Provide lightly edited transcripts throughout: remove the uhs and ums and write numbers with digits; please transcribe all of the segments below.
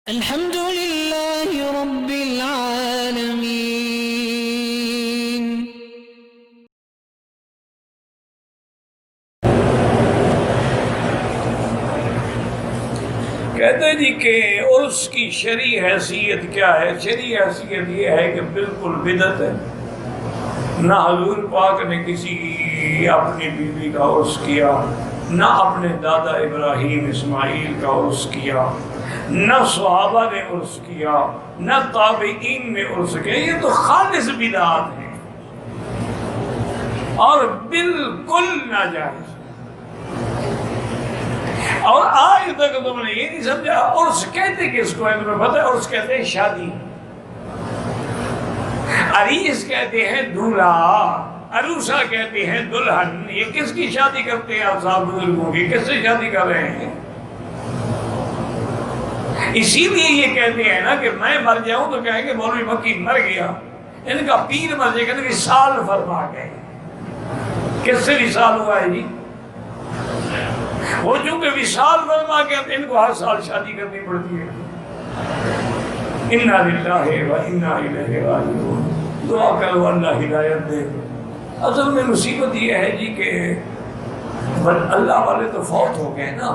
الحمد لله رب العالمين. کہتے جی کہ عرس کی شرعی حیثیت کیا ہے؟ شرعی حیثیت یہ ہے کہ بالکل بدعت ہے. نہ حضور پاک نے کسی اپنی بیوی کا عرس کیا، نہ اپنے دادا ابراہیم اسماعیل کا عرس کیا، نہ صحابہ نے عرس کیا، نہ تابعین نے عرس کیا. یہ تو خالص بدعات ہیں اور بالکل ناجائز. اور آج تک تم نے یہ نہیں سمجھا عرس کہتے کس کو ہے؟ تمہیں پتہ ہے عرس کہتے ہیں شادی، عریس کہتے ہیں دولہا، عروسہ کہتے ہیں دلہن. یہ کس کی شادی کرتے ہیں آپ صاحب بزرگوں کی؟ کس سے شادی کر رہے ہیں؟ اسی لیے یہ کہتے ہیں نا کہ میں مر جاؤں تو کہیں گے مولوی مکی مر گیا، ان کا پیر مر جائے کہتے ہیں وصال فرما گئے. کس سے وصال ہوا ہے جی؟ وہ چونکہ وصال فرما گیا ان کو ہر سال شادی کرنی پڑتی ہے. انا للہ و انا الیہ راجعون. دعا کرو اللہ ہدایت دے. اصل میں مصیبت یہ ہے جی کہ اللہ والے تو فوت ہو گئے نا،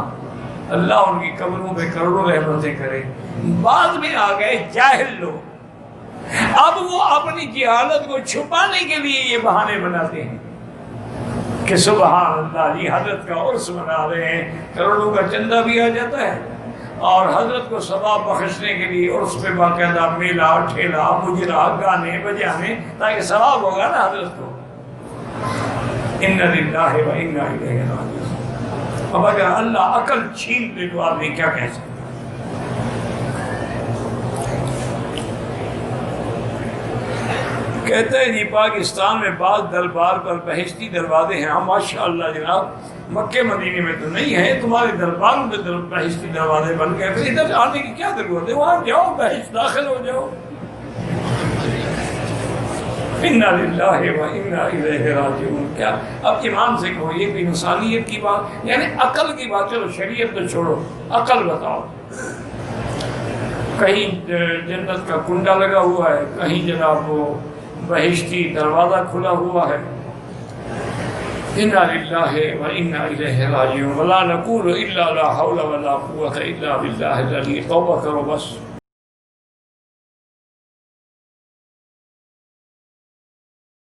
اللہ ان کی قبروں پہ کروڑوں رحمتیں کرے. بعد میں آ گئے جاہل لوگ، اب وہ اپنی جہالت کو چھپانے کے لیے یہ بہانے بناتے ہیں کہ سبحان اللہ جی حضرت کا عرس منا رہے ہیں، کروڑوں کا چندہ بھی آ جاتا ہے، اور حضرت کو ثواب بخشنے کے لیے عرس پہ باقاعدہ میلہ ٹھیلا مجرا گانے بجانے تاکہ ثواب ہوگا نا حضرت کو. انا للہ و انا الیہ راجعون. اب اگر اللہ عقل چھین لے تو آدمی کیا کہہ سکتا؟ کہتے ہیں جی پاکستان میں بعض دربار پر بہشتی دروازے ہیں. ہاں ماشاءاللہ جناب، مکے مدینے میں تو نہیں ہے، تمہارے درباروں میں بہشتی دروازے بن گئے. پھر ادھر آنے کی کیا ضرورت ہے؟ وہاں جاؤ، بہشت داخل ہو جاؤ. انا للہ و انا الیہ راجعون. کیا اب ایمان سے کہو یہ بھی انسانیت کی بات، یعنی عقل کی بات. چلو شریعت تو چھوڑو، عقل بتاؤ. کہیں جنت کا کنڈا لگا ہوا ہے، کہیں جناب وہ بہشتی دروازہ کھلا ہوا ہے. انا للہ و انا الیہ راجعون. ولا نقول الا لا حول ولا قوة الا باللہ العلی. توبہ کرو بس.